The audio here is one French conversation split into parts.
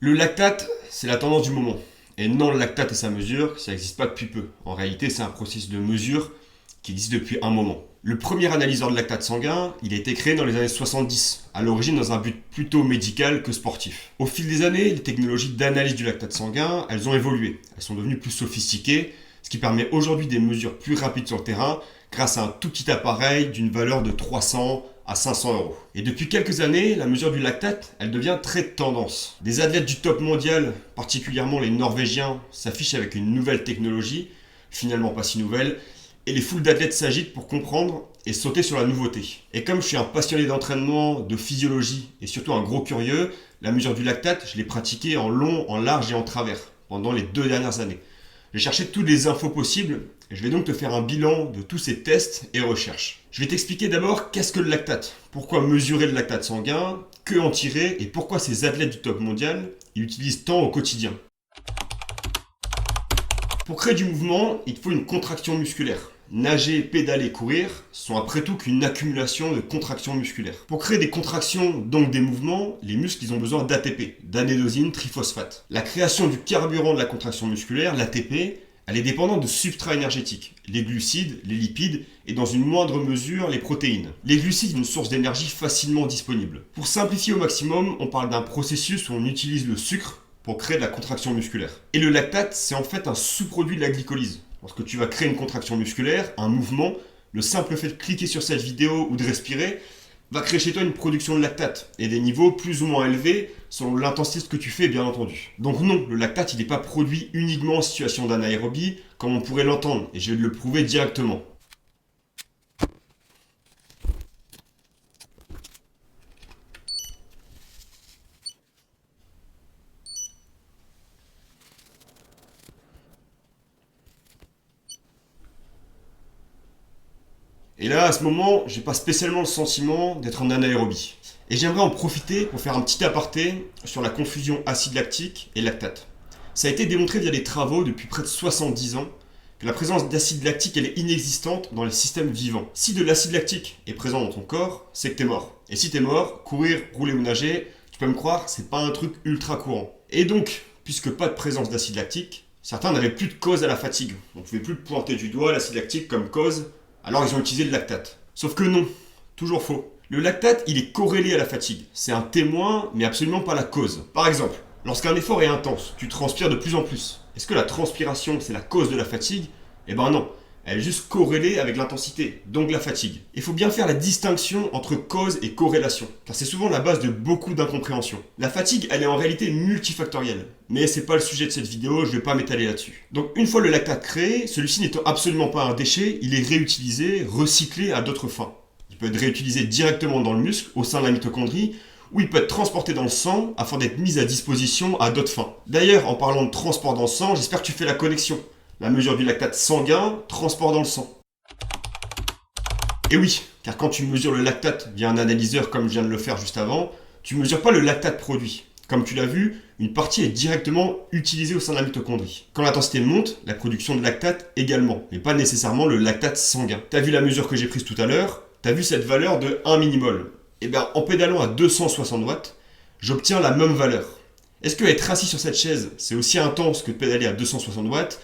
Le lactate, c'est la tendance du moment. Et non, le lactate et sa mesure, ça n'existe pas depuis peu. En réalité, c'est un processus de mesure qui existe depuis un moment. Le premier analyseur de lactate sanguin, il a été créé dans les années 70, à l'origine dans un but plutôt médical que sportif. Au fil des années, les technologies d'analyse du lactate sanguin, elles ont évolué. Elles sont devenues plus sophistiquées, ce qui permet aujourd'hui des mesures plus rapides sur le terrain grâce à un tout petit appareil d'une valeur de 300 à 500 euros. Et depuis quelques années, la mesure du lactate, elle devient très tendance. Des athlètes du top mondial, particulièrement les Norvégiens, s'affichent avec une nouvelle technologie, finalement pas si nouvelle, et les foules d'athlètes s'agitent pour comprendre et sauter sur la nouveauté. Et comme je suis un passionné d'entraînement, de physiologie et surtout un gros curieux, la mesure du lactate, je l'ai pratiquée en long, en large et en travers pendant les 2 dernières années. J'ai cherché toutes les infos possibles et je vais donc te faire un bilan de tous ces tests et recherches. Je vais t'expliquer d'abord qu'est-ce que le lactate, pourquoi mesurer le lactate sanguin, que en tirer et pourquoi ces athlètes du top mondial l'utilisent tant au quotidien. Pour créer du mouvement, il te faut une contraction musculaire. Nager, pédaler, courir sont après tout qu'une accumulation de contractions musculaires. Pour créer des contractions, donc des mouvements, les muscles ils ont besoin d'ATP, d'adénosine triphosphate. La création du carburant de la contraction musculaire, l'ATP, elle est dépendante de substrats énergétiques, les glucides, les lipides et dans une moindre mesure les protéines. Les glucides sont une source d'énergie facilement disponible. Pour simplifier au maximum, on parle d'un processus où on utilise le sucre pour créer de la contraction musculaire. Et le lactate, c'est en fait un sous-produit de la glycolyse. Lorsque tu vas créer une contraction musculaire, un mouvement, le simple fait de cliquer sur cette vidéo ou de respirer va créer chez toi une production de lactate et des niveaux plus ou moins élevés selon l'intensité de ce que tu fais bien entendu. Donc non, le lactate il n'est pas produit uniquement en situation d'anaérobie comme on pourrait l'entendre et je vais le prouver directement. Et là, à ce moment, j'ai pas spécialement le sentiment d'être en anaérobie. Et j'aimerais en profiter pour faire un petit aparté sur la confusion acide lactique et lactate. Ça a été démontré via des travaux depuis près de 70 ans que la présence d'acide lactique elle est inexistante dans les systèmes vivants. Si de l'acide lactique est présent dans ton corps, c'est que t'es mort. Et si t'es mort, courir, rouler ou nager, tu peux me croire, c'est pas un truc ultra courant. Et donc, puisque pas de présence d'acide lactique, certains n'avaient plus de cause à la fatigue. On ne pouvait plus pointer du doigt l'acide lactique comme cause, alors ils ont utilisé le lactate. Sauf que non, toujours faux. Le lactate, il est corrélé à la fatigue. C'est un témoin, mais absolument pas la cause. Par exemple, lorsqu'un effort est intense, tu transpires de plus en plus. Est-ce que la transpiration, c'est la cause de la fatigue? Eh ben non. Elle est juste corrélée avec l'intensité, donc la fatigue. Il faut bien faire la distinction entre cause et corrélation, car c'est souvent la base de beaucoup d'incompréhension. La fatigue, elle est en réalité multifactorielle, mais c'est pas le sujet de cette vidéo, je vais pas m'étaler là-dessus. Donc une fois le lactate créé, celui-ci n'étant absolument pas un déchet, il est réutilisé, recyclé à d'autres fins. Il peut être réutilisé directement dans le muscle, au sein de la mitochondrie, ou il peut être transporté dans le sang afin d'être mis à disposition à d'autres fins. D'ailleurs, en parlant de transport dans le sang, j'espère que tu fais la connexion. La mesure du lactate sanguin, transport dans le sang. Et oui, car quand tu mesures le lactate via un analyseur comme je viens de le faire juste avant, tu ne mesures pas le lactate produit. Comme tu l'as vu, une partie est directement utilisée au sein de la mitochondrie. Quand l'intensité monte, la production de lactate également, mais pas nécessairement le lactate sanguin. T'as vu la mesure que j'ai prise tout à l'heure? T'as vu cette valeur de 1 millimol? Et bien en pédalant à 260 watts, j'obtiens la même valeur. Est-ce que être assis sur cette chaise, c'est aussi intense que de pédaler à 260 watts?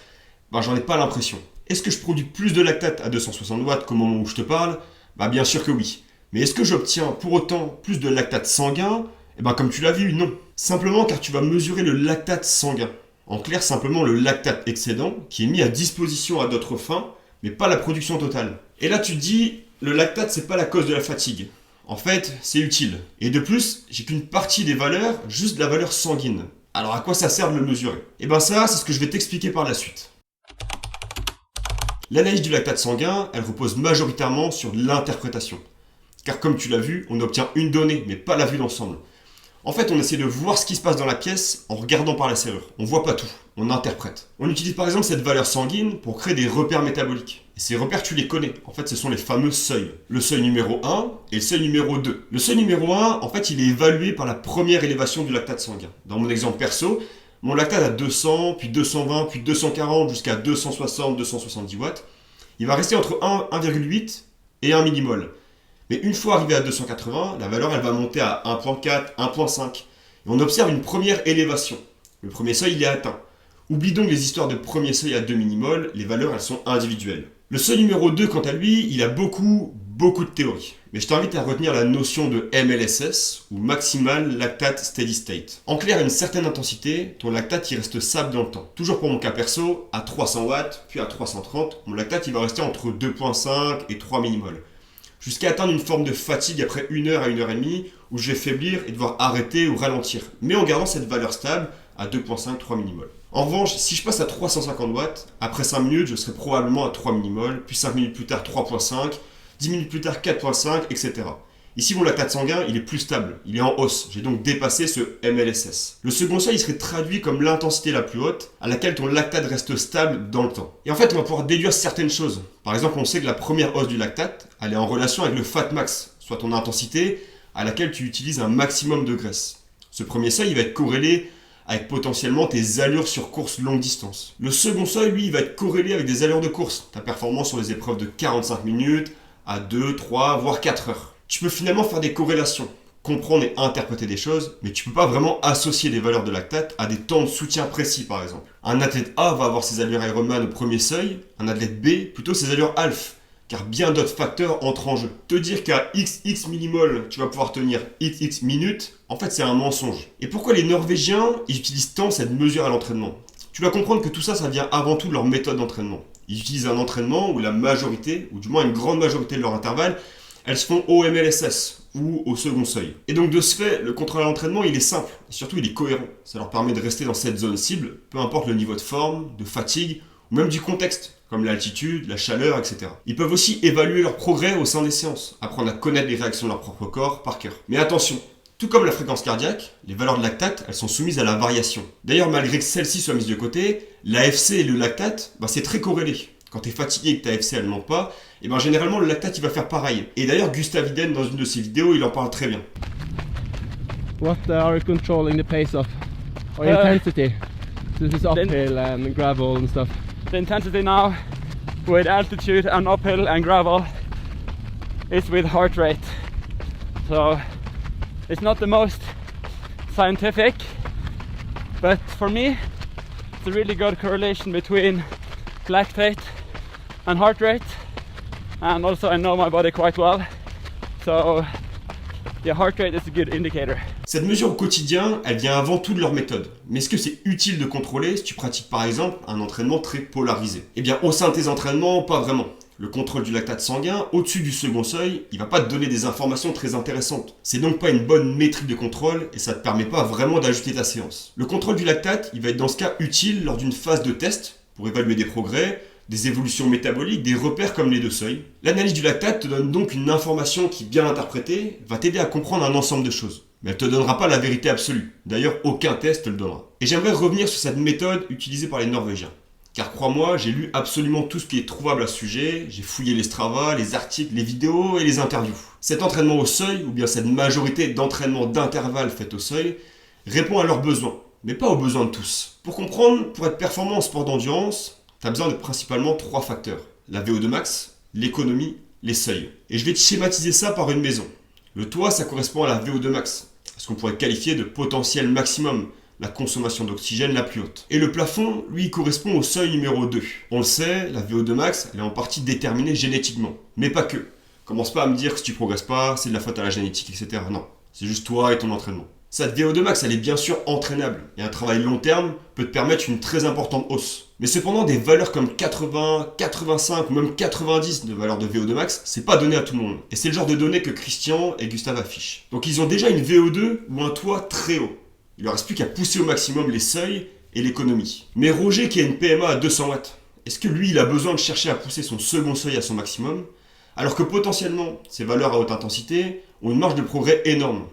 Ben, j'en ai pas l'impression. Est-ce que je produis plus de lactate à 260 watts qu'au moment où je te parle? Bah bien sûr que oui. Mais est-ce que j'obtiens pour autant plus de lactate sanguin? Eh ben comme tu l'as vu, non. Simplement car tu vas mesurer le lactate sanguin. En clair, simplement le lactate excédent qui est mis à disposition à d'autres fins, mais pas la production totale. Et là tu te dis, le lactate c'est pas la cause de la fatigue. En fait, c'est utile. Et de plus, j'ai qu'une partie des valeurs, juste la valeur sanguine. Alors à quoi ça sert de le mesurer? Eh ben ça, c'est ce que je vais t'expliquer par la suite. L'analyse du lactate sanguin, elle repose majoritairement sur l'interprétation. Car comme tu l'as vu, on obtient une donnée, mais pas la vue d'ensemble. En fait, on essaie de voir ce qui se passe dans la pièce en regardant par la serrure. On voit pas tout, on interprète. On utilise par exemple cette valeur sanguine pour créer des repères métaboliques. Et ces repères, tu les connais. En fait, ce sont les fameux seuils. Le seuil numéro 1 et le seuil numéro 2. Le seuil numéro 1, en fait, il est évalué par la première élévation du lactate sanguin. Dans mon exemple perso, mon lactate à 200, puis 220, puis 240 jusqu'à 260, 270 watts. Il va rester entre 1,8 et 1 millimol. Mais une fois arrivé à 280, la valeur elle va monter à 1,4, 1,5. Et on observe une première élévation. Le premier seuil, il est atteint. Oublie donc les histoires de premier seuil à 2 millimoles, les valeurs, elles sont individuelles. Le seuil numéro 2, quant à lui, il a beaucoup de théorie. Mais je t'invite à retenir la notion de MLSS, ou Maximal Lactate Steady State. En clair, à une certaine intensité, ton lactate il reste stable dans le temps. Toujours pour mon cas perso, à 300 watts, puis à 330, mon lactate il va rester entre 2,5 et 3 millimoles. Jusqu'à atteindre une forme de fatigue après 1 heure à 1 heure et demie, où je vais faiblir et devoir arrêter ou ralentir, mais en gardant cette valeur stable à 2,5-3 millimoles. En revanche, si je passe à 350 watts, après 5 minutes, je serai probablement à 3 millimoles, puis 5 minutes plus tard 3,5, 10 minutes plus tard 4,5, etc. Ici, mon lactate sanguin, il est plus stable, il est en hausse. J'ai donc dépassé ce MLSS. Le second seuil, il serait traduit comme l'intensité la plus haute, à laquelle ton lactate reste stable dans le temps. Et en fait, on va pouvoir déduire certaines choses. Par exemple, on sait que la première hausse du lactate, elle est en relation avec le fat max, soit ton intensité à laquelle tu utilises un maximum de graisse. Ce premier seuil, il va être corrélé avec potentiellement tes allures sur course longue distance. Le second seuil, lui, il va être corrélé avec des allures de course, ta performance sur les épreuves de 45 minutes à 2, 3, voire 4 heures. Tu peux finalement faire des corrélations, comprendre et interpréter des choses, mais tu peux pas vraiment associer les valeurs de lactate à des temps de soutien précis, par exemple. Un athlète A va avoir ses allures Ironman au premier seuil, un athlète B plutôt ses allures half, car bien d'autres facteurs entrent en jeu. Te dire qu'à XX millimoles, tu vas pouvoir tenir XX minutes, en fait c'est un mensonge. Et pourquoi les Norvégiens ils utilisent tant cette mesure à l'entraînement? Tu vas comprendre que tout ça, ça vient avant tout de leur méthode d'entraînement. Ils utilisent un entraînement où la majorité, ou du moins une grande majorité de leurs intervalles, elles se font au MLSS, ou au second seuil. Et donc de ce fait, le contrôle à l'entraînement, il est simple, et surtout il est cohérent. Ça leur permet de rester dans cette zone cible, peu importe le niveau de forme, de fatigue, ou même du contexte, comme l'altitude, la chaleur, etc. Ils peuvent aussi évaluer leur progrès au sein des séances, apprendre à connaître les réactions de leur propre corps par cœur. Mais attention, tout comme la fréquence cardiaque, les valeurs de lactate, elles sont soumises à la variation. D'ailleurs, malgré que celle-ci soit mise de côté, l'AFC et le lactate, c'est très corrélé. Quand tu es fatigué et que ta AFC elle ne monte pas, et généralement le lactate il va faire pareil. Et d'ailleurs, Gustav Iden, dans une de ses vidéos, il en parle très bien. What are you controlling the pace of? Or intensity? This is uphill and gravel and stuff. The intensity now with altitude and uphill and gravel is with heart rate. So it's not the most scientific, but for me it's a really good correlation between lactate and heart rate, and also I know my body quite well, so the heart rate is a good indicator. Cette mesure au quotidien, elle vient avant tout de leur méthode. Mais est-ce que c'est utile de contrôler si tu pratiques par exemple un entraînement très polarisé? Eh bien, au sein de tes entraînements, pas vraiment. Le contrôle du lactate sanguin, au-dessus du second seuil, il va pas te donner des informations très intéressantes. C'est donc pas une bonne métrique de contrôle et ça te permet pas vraiment d'ajuster ta séance. Le contrôle du lactate, il va être dans ce cas utile lors d'une phase de test pour évaluer des progrès, des évolutions métaboliques, des repères comme les deux seuils. L'analyse du lactate te donne donc une information qui, bien interprétée, va t'aider à comprendre un ensemble de choses. Mais elle ne te donnera pas la vérité absolue. D'ailleurs, aucun test te le donnera. Et j'aimerais revenir sur cette méthode utilisée par les Norvégiens. Car crois-moi, j'ai lu absolument tout ce qui est trouvable à ce sujet, j'ai fouillé les Strava, les articles, les vidéos et les interviews. Cet entraînement au seuil, ou bien cette majorité d'entraînements d'intervalles faits au seuil, répond à leurs besoins, mais pas aux besoins de tous. Pour comprendre, pour être performant en sport d'endurance, tu as besoin de principalement 3 facteurs. La VO2 max, l'économie, les seuils. Et je vais te schématiser ça par une maison. Le toit, ça correspond à la VO2 max, ce qu'on pourrait qualifier de potentiel maximum, la consommation d'oxygène la plus haute. Et le plafond, lui, correspond au seuil numéro 2. On le sait, la VO2 max, elle est en partie déterminée génétiquement. Mais pas que. Commence pas à me dire que si tu progresses pas, c'est de la faute à la génétique, etc. Non, c'est juste toi et ton entraînement. Cette VO2 max, elle est bien sûr entraînable, et un travail long terme peut te permettre une très importante hausse. Mais cependant, des valeurs comme 80, 85 ou même 90 de valeur de VO2 max, c'est pas donné à tout le monde. Et c'est le genre de données que Christian et Gustave affichent. Donc ils ont déjà une VO2 ou un toit très haut. Il leur reste plus qu'à pousser au maximum les seuils et l'économie. Mais Roger qui a une PMA à 200 watts, est-ce que lui il a besoin de chercher à pousser son second seuil à son maximum, alors que potentiellement ces valeurs à haute intensité ont une marge de progrès énorme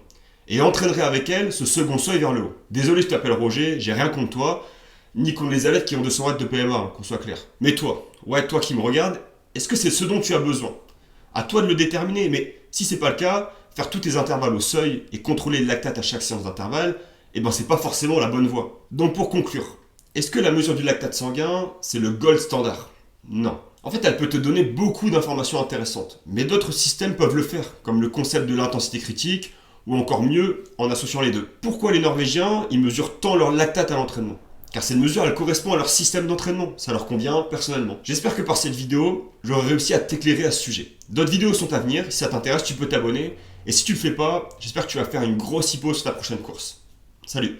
et entraînerait avec elle ce second seuil vers le haut. Désolé, je t'appelle Roger, j'ai rien contre toi, ni contre les athlètes qui ont 200 watts de PMA, qu'on soit clair. Mais toi qui me regarde, est-ce que c'est ce dont tu as besoin? À toi de le déterminer, mais si c'est pas le cas, faire tous tes intervalles au seuil et contrôler le lactate à chaque séance d'intervalle, c'est pas forcément la bonne voie. Donc pour conclure, est-ce que la mesure du lactate sanguin, c'est le gold standard? Non. En fait, elle peut te donner beaucoup d'informations intéressantes, mais d'autres systèmes peuvent le faire, comme le concept de l'intensité critique, ou encore mieux, en associant les deux. Pourquoi les Norvégiens, ils mesurent tant leur lactate à l'entraînement? Car cette mesure, elle correspond à leur système d'entraînement. Ça leur convient personnellement. J'espère que par cette vidéo, j'aurai réussi à t'éclairer à ce sujet. D'autres vidéos sont à venir. Si ça t'intéresse, tu peux t'abonner. Et si tu le fais pas, j'espère que tu vas faire une grosse hypo sur ta prochaine course. Salut!